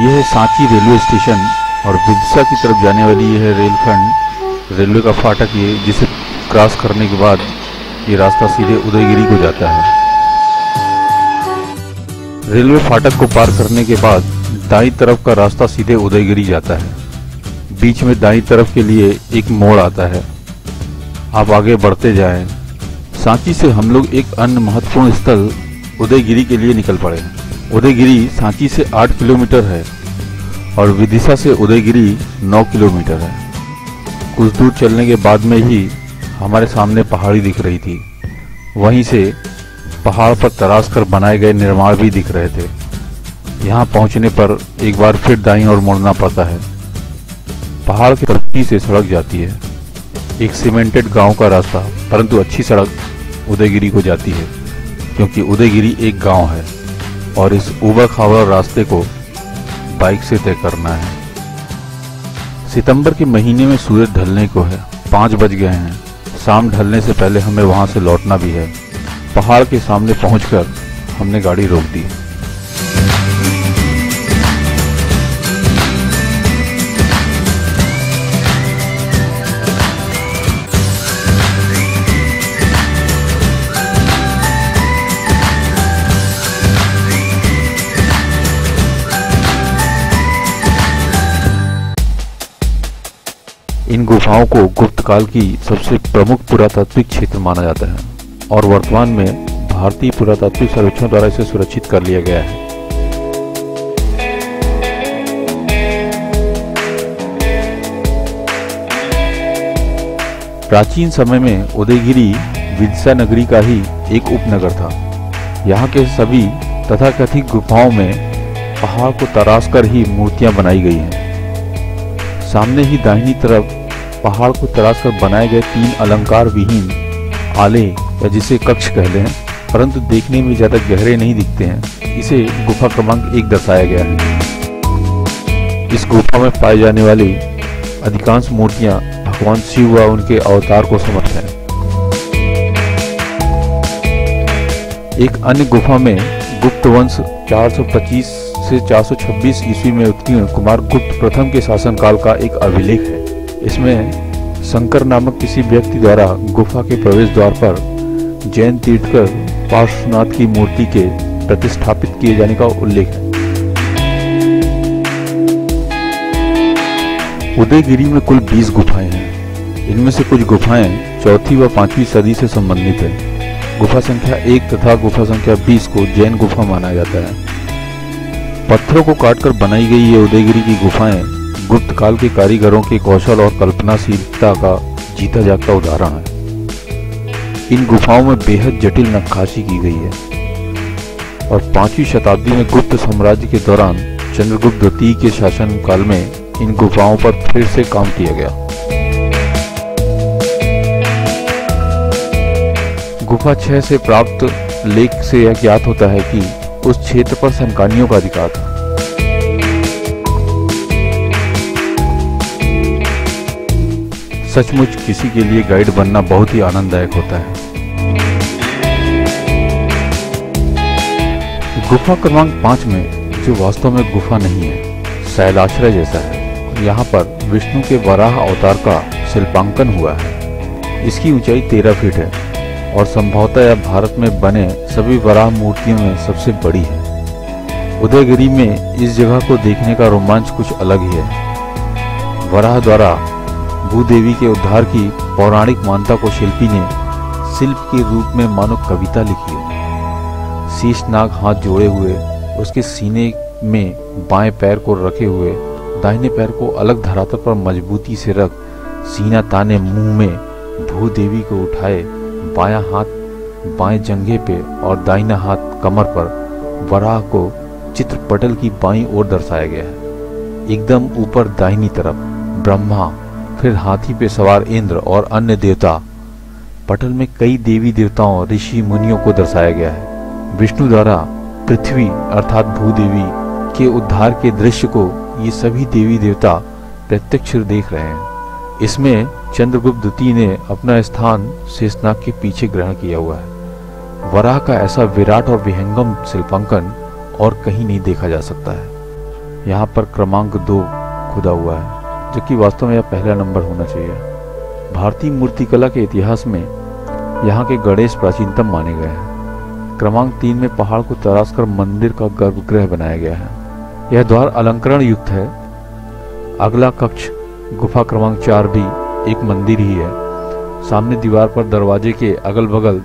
यह है Sanchi railway station और विदिशा की तरफ जाने वाली यह रेलखंड रेलवे का फाटक ये, जिसे क्रॉस करने के बाद ये रास्ता सीधे उदयगिरी को जाता है। रेलवे फाटक को पार करने के बाद दाईं तरफ का रास्ता सीधे उदयगिरी जाता है। बीच में दाईं तरफ के लिए एक मोड़ आता है। आप आगे बढ़ते जाएं। सांची से हम लोग एक अन्य महत्वपूर्ण स्थल उदयगिरी के लिए निकल पड़े। उदयगिरी सांची से 8 किलोमीटर है और विदिशा से उदयगिरी 9 किलोमीटर है। कुछ दूर चलने के बाद में ही हमारे सामने पहाड़ी दिख रही थी। वहीं से पहाड़ पर तराश कर बनाए गए निर्माण भी दिख रहे थे। यहाँ पहुँचने पर एक बार फिर दाईं ओर मुड़ना पड़ता है। पहाड़ की तरफ से सड़क जाती है, एक सीमेंटेड गांव का रास्ता, परंतु अच्छी सड़क उदयगिरी को जाती है, क्योंकि उदयगिरी एक गांव है और इस ऊबड़ खाबड़ रास्ते को बाइक से तय करना है। सितंबर के महीने में सूरज ढलने को है। 5 बज गए हैं। शाम ढलने से पहले हमें वहां से लौटना भी है। पहाड़ के सामने पहुंचकर हमने गाड़ी रोक दी। इन गुफाओं को गुप्त काल की सबसे प्रमुख पुरातात्विक क्षेत्र माना जाता है और वर्तमान में भारतीय पुरातात्विक सर्वेक्षण द्वारा इसे सुरक्षित कर लिया गया है। प्राचीन समय में उदयगिरी विदिशा नगरी का ही एक उपनगर था। यहाँ के सभी तथाकथित गुफाओं में पहाड़ को तराश कर ही मूर्तियां बनाई गई हैं। सामने ही दाहिनी तरफ पहाड़ को तराश कर बनाए गए 3 अलंकार विहीन आले या जिसे कक्ष कह लें, परंतु देखने में ज्यादा गहरे नहीं दिखते हैं, इसे गुफा क्रमांक 1 दर्शाया गया है। इस गुफा में पाई जाने वाली अधिकांश मूर्तियां भगवान शिव व उनके अवतार को समर्पित हैं। एक अन्य गुफा में गुप्त वंश 425 से 426 ईस्वी में उत्कीर्ण कुमार गुप्त प्रथम के शासनकाल का एक अभिलेख है। इसमें शंकर नामक किसी व्यक्ति द्वारा गुफा के प्रवेश द्वार पर जैन तीर्थकर पार्श्वनाथ की मूर्ति के प्रतिष्ठापित किए जाने का उल्लेख है। उदयगिरी में कुल 20 गुफाएं हैं। इनमें से कुछ गुफाएं 4वीं व 5वीं सदी से संबंधित है। गुफा संख्या 1 तथा गुफा संख्या 20 को जैन गुफा माना जाता है। पत्थरों को काटकर बनाई गई ये उदयगिरी की गुफाएं गुप्त काल के कारीगरों के कौशल और कल्पनाशीलता का जीता जागता उदाहरण है। इन गुफाओं में बेहद जटिल नक्काशी की गई है और 5वीं शताब्दी में गुप्त साम्राज्य के दौरान चंद्रगुप्त द्वितीय के शासनकाल में इन गुफाओं पर फिर से काम किया गया। गुफा 6 से प्राप्त लेख से यह ज्ञात होता है कि उस क्षेत्र पर सनकानियों का अधिकार था। सचमुच किसी के लिए गाइड बनना बहुत ही आनंददायक होता है। गुफा क्रमांक 5 में, जो वास्तव में गुफा नहीं है, शैलाश्रय जैसा है। यहाँ पर विष्णु के वराह अवतार का शिल्पांकन हुआ है। इसकी ऊंचाई 13 फीट है और संभवतः यह भारत में बने सभी वराह मूर्तियों में सबसे बड़ी है। उदयगिरी में इस जगह को देखने का रोमांच कुछ अलग ही है। वराह द्वारा भूदेवी के उद्धार की पौराणिक मान्यता को शिल्पी ने शिल्प के रूप में मानो कविता लिखी है। शीशनाग हाथ जोड़े हुए, उसके सीने में बाएं पैर को रखे हुए, दाहिने पैर को अलग धरातल पर मजबूती से रख, सीना ताने मुंह में भूदेवी को उठाए, बायां हाथ बाएं जंघे पे और दाहिना हाथ कमर पर वराह को चित्रपटल की बाईं ओर दर्शाया गया है। एकदम ऊपर दाहिनी तरफ ब्रह्मा, फिर हाथी पे सवार इंद्र और अन्य देवता। पटल में कई देवी देवताओं, ऋषि मुनियों को दर्शाया गया है। विष्णु द्वारा पृथ्वी अर्थात भूदेवी के उद्धार के दृश्य को ये सभी देवी देवता प्रत्यक्ष देख रहे हैं। इसमें चंद्रगुप्त द्वितीय ने अपना स्थान शेषनाग के पीछे ग्रहण किया हुआ है। वराह का ऐसा विराट और विहंगम शिल्पांकन और कहीं नहीं देखा जा सकता है। यहाँ पर क्रमांक 2 खुदा हुआ है, जबकि वास्तव में यह पहला नंबर होना चाहिए। भारतीय मूर्तिकला के इतिहास में यहाँ के गणेश प्राचीनतम माने गए हैं। क्रमांक 3 में पहाड़ को तराशकर मंदिर का गर्भगृह बनाया गया है। यह द्वार अलंकरण युक्त है। अगला कक्ष गुफा क्रमांक 4 भी एक मंदिर ही है। सामने दीवार पर दरवाजे के अगल बगल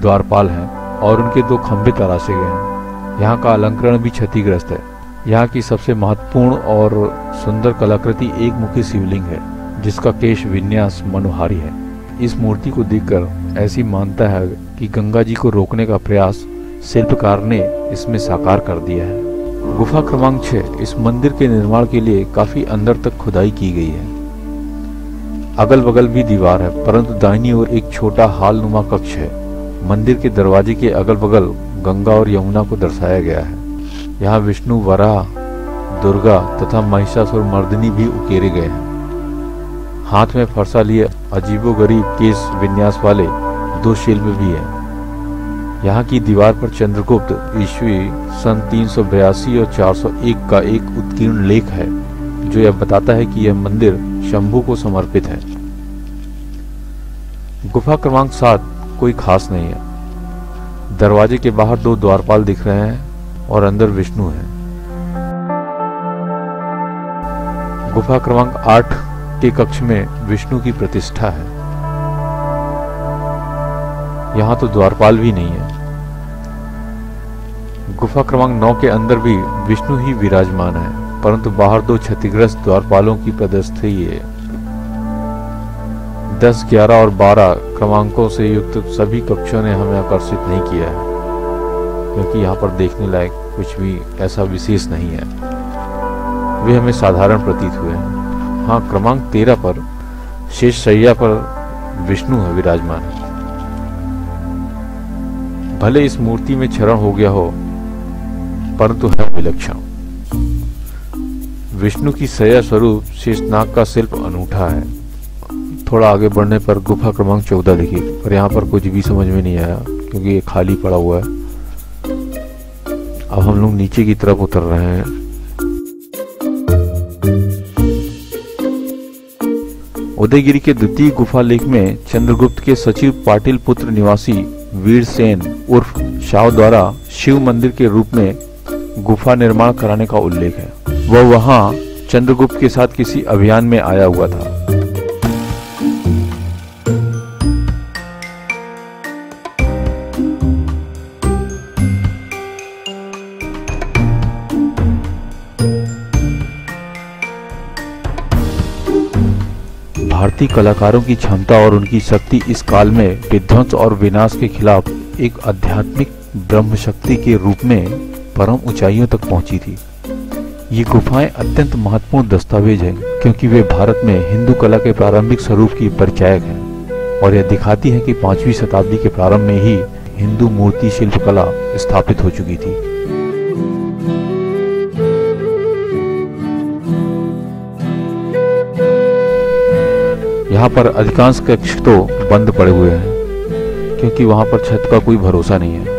द्वारपाल हैं और उनके 2 खंभे तराशे गए हैं। यहाँ का अलंकरण भी क्षतिग्रस्त है। यहाँ की सबसे महत्वपूर्ण और सुंदर कलाकृति एक मुखी शिवलिंग है, जिसका केश विन्यास मनोहारी है। इस मूर्ति को देखकर ऐसी मानता है कि गंगा जी को रोकने का प्रयास शिल्पकार ने इसमें साकार कर दिया है। गुफा क्रमांक 6 इस मंदिर के निर्माण के लिए काफी अंदर तक खुदाई की गई है। अगल बगल भी दीवार है, परंतु दाहिनी ओर एक छोटा हालनुमा कक्ष है। मंदिर के दरवाजे के अगल बगल गंगा और यमुना को दर्शाया गया है। यहाँ विष्णु, वराह, दुर्गा तथा महिषासुर मर्दिनी भी उकेरे गए हैं। हाथ में फरसा लिए अजीबोगरीब केश विन्यास वाले 2 शिल्प भी हैं। यहाँ की दीवार पर चंद्रगुप्त ईस्वी सन 382 और 401 का एक उत्कीर्ण लेख है, जो यह बताता है कि यह मंदिर शंभू को समर्पित है। गुफा क्रमांक 7 कोई खास नहीं है। दरवाजे के बाहर 2 द्वारपाल दिख रहे हैं और अंदर विष्णु है। गुफा क्रमांक 8 के कक्ष में विष्णु की प्रतिष्ठा है। यहाँ तो द्वारपाल भी नहीं है। गुफा क्रमांक 9 के अंदर भी विष्णु ही विराजमान है, परंतु बाहर 2 क्षतिग्रस्त द्वारपालों की प्रदर्शनी है। 10, 11 और 12 क्रमांकों से युक्त सभी कक्षों ने हमें आकर्षित नहीं किया है, क्योंकि यहाँ पर देखने लायक कुछ भी ऐसा विशेष नहीं है। वे हमें साधारण प्रतीत हुए हैं। हाँ, क्रमांक 13 पर शेष शैया पर विष्णु है विराजमान। भले इस मूर्ति में क्षरण हो गया हो, परंतु है विलक्षण। विष्णु की शैया स्वरूप शेषनाग का शिल्प अनूठा है। थोड़ा आगे बढ़ने पर गुफा क्रमांक 14 दिखी, पर यहाँ पर कुछ भी समझ में नहीं आया, क्योंकि ये खाली पड़ा हुआ है। अब हम लोग नीचे की तरफ उतर रहे हैं। उदयगिरी के द्वितीय गुफा लेख में चंद्रगुप्त के सचिव पाटिल पुत्र निवासी वीरसेन उर्फ शाह द्वारा शिव मंदिर के रूप में गुफा निर्माण कराने का उल्लेख है। वह वहां चंद्रगुप्त के साथ किसी अभियान में आया हुआ था। भारतीय कलाकारों की क्षमता और उनकी शक्ति इस काल में विध्वंस और विनाश के खिलाफ एक आध्यात्मिक ब्रह्म शक्ति के रूप में परम ऊंचाइयों तक पहुंची थी। ये गुफाएं अत्यंत महत्वपूर्ण दस्तावेज हैं, क्योंकि वे भारत में हिंदू कला के प्रारंभिक स्वरूप की परिचायक हैं और यह दिखाती है कि 5वीं शताब्दी के प्रारंभ में ही हिंदू मूर्ति शिल्पकला स्थापित हो चुकी थी। यहाँ पर अधिकांश कक्ष तो बंद पड़े हुए हैं, क्योंकि वहां पर छत का कोई भरोसा नहीं है।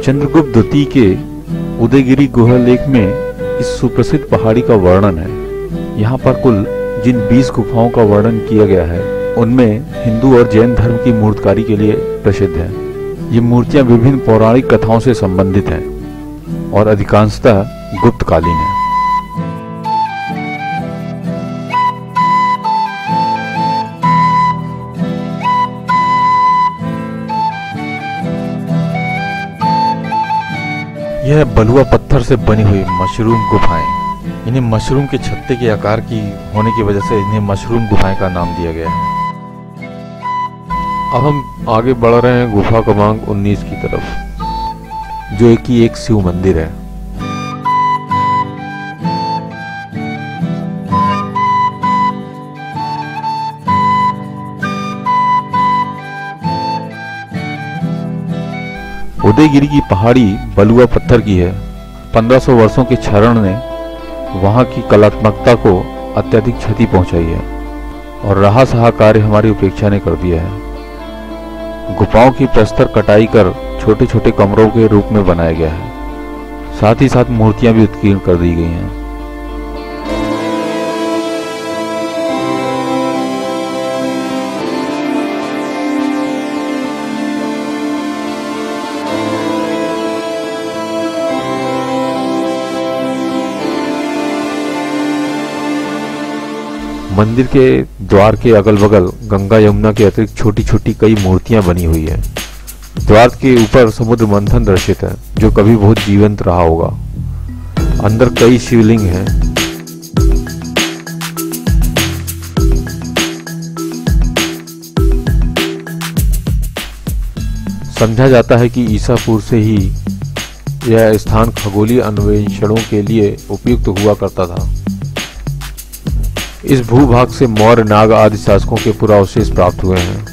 चंद्रगुप्त द्वितीय के उदयगिरी गुहा लेख में इस सुप्रसिद्ध पहाड़ी का वर्णन है। यहाँ पर कुल जिन 20 गुफाओं का वर्णन किया गया है, उनमें हिंदू और जैन धर्म की मूर्तिकारी के लिए प्रसिद्ध है। ये मूर्तियां विभिन्न पौराणिक कथाओं से संबंधित हैं और अधिकांशतः गुप्तकालीन है। यह बलुआ पत्थर से बनी हुई मशरूम गुफाएं, इन्हें मशरूम के छत्ते के आकार की होने की वजह से इन्हें मशरूम गुफाएं का नाम दिया गया है। अब हम आगे बढ़ रहे हैं गुफा क्रमांक 19 की तरफ, जो एक शिव मंदिर है। उदयगिरी की पहाड़ी बलुआ पत्थर की है। 1500 वर्षों के क्षरण ने वहां की कलात्मकता को अत्यधिक क्षति पहुंचाई है और रहा सहा कार्य हमारी उपेक्षा ने कर दिया है। गुफाओं की प्रस्तर कटाई कर छोटे छोटे कमरों के रूप में बनाया गया है। साथ ही साथ मूर्तियां भी उत्कीर्ण कर दी गई हैं। मंदिर के द्वार के अगल बगल गंगा यमुना के अतिरिक्त छोटी छोटी कई मूर्तियां बनी हुई हैं। द्वार के ऊपर समुद्र मंथन दर्शित है, जो कभी बहुत जीवंत रहा होगा। अंदर कई शिवलिंग हैं। समझा जाता है कि ईसा पूर्व से ही यह स्थान खगोलीय अन्वेषणों के लिए उपयुक्त हुआ करता था। इस भूभाग से मौर्य, नाग आदि शासकों के पुरावशेष प्राप्त हुए हैं।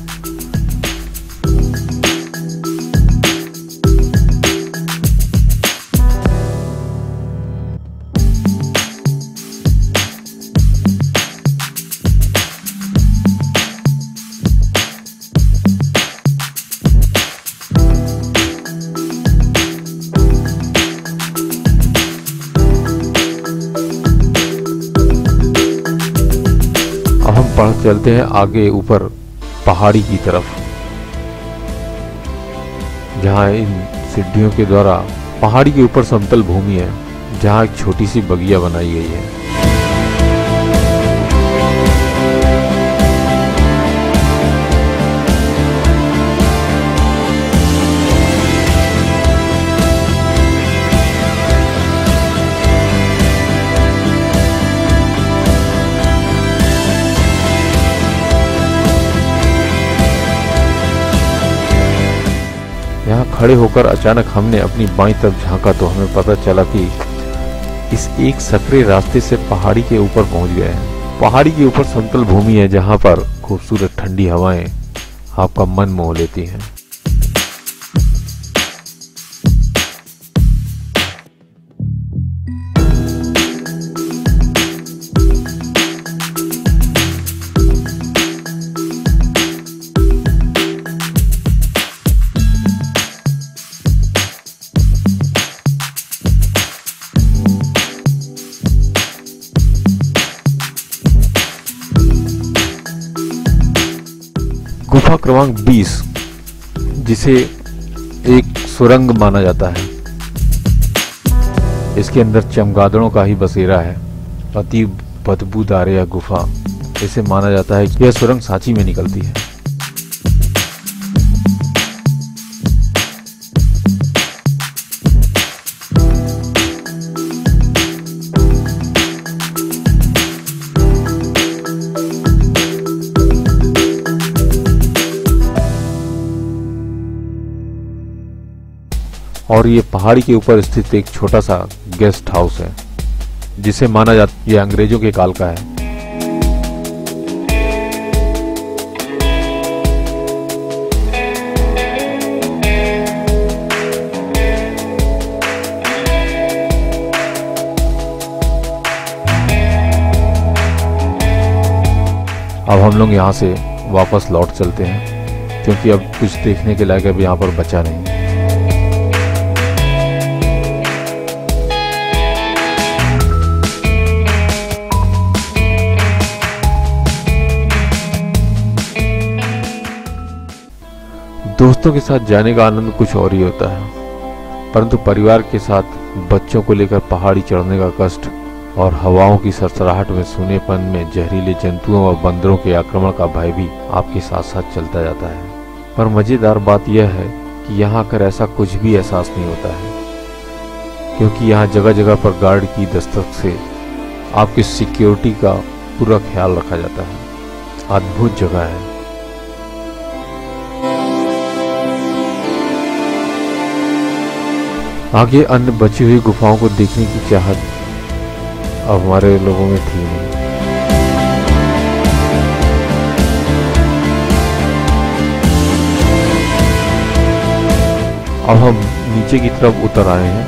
चलते हैं आगे ऊपर पहाड़ी की तरफ, जहां इन सीढ़ियों के द्वारा पहाड़ी के ऊपर समतल भूमि है, जहां एक छोटी सी बगिया बनाई गई है। यहाँ खड़े होकर अचानक हमने अपनी बाईं तरफ झांका तो हमें पता चला कि इस एक सकरे रास्ते से पहाड़ी के ऊपर पहुंच गए हैं। पहाड़ी के ऊपर समतल भूमि है, जहां पर खूबसूरत ठंडी हवाएं आपका मन मोह लेती हैं। गुफा क्रमांक 20, जिसे एक सुरंग माना जाता है। इसके अंदर चमगादड़ों का ही बसेरा है। अति बदबूदार यह गुफा, इसे माना जाता है कि यह सुरंग सांची में निकलती है। और ये पहाड़ी के ऊपर स्थित एक छोटा सा गेस्ट हाउस है, जिसे माना जाता है ये अंग्रेजों के काल का है। अब हम लोग यहाँ से वापस लौट चलते हैं, क्योंकि अब कुछ देखने के लायक अब यहाँ पर बचा नहीं। दोस्तों के साथ जाने का आनंद कुछ और ही होता है, परंतु परिवार के साथ बच्चों को लेकर पहाड़ी चढ़ने का कष्ट और हवाओं की सरसराहट में सूनेपन में जहरीले जंतुओं और बंदरों के आक्रमण का भय भी आपके साथ साथ चलता जाता है। पर मजेदार बात यह है कि यहाँ आकर ऐसा कुछ भी एहसास नहीं होता है, क्योंकि यहाँ जगह जगह पर गार्ड की दस्तक से आपकी सिक्योरिटी का पूरा ख्याल रखा जाता है। अद्भुत जगह है। आगे अन्य बची हुई गुफाओं को देखने की चाहत अब हमारे लोगों में थी नहीं। अब हम नीचे की तरफ उतर आए हैं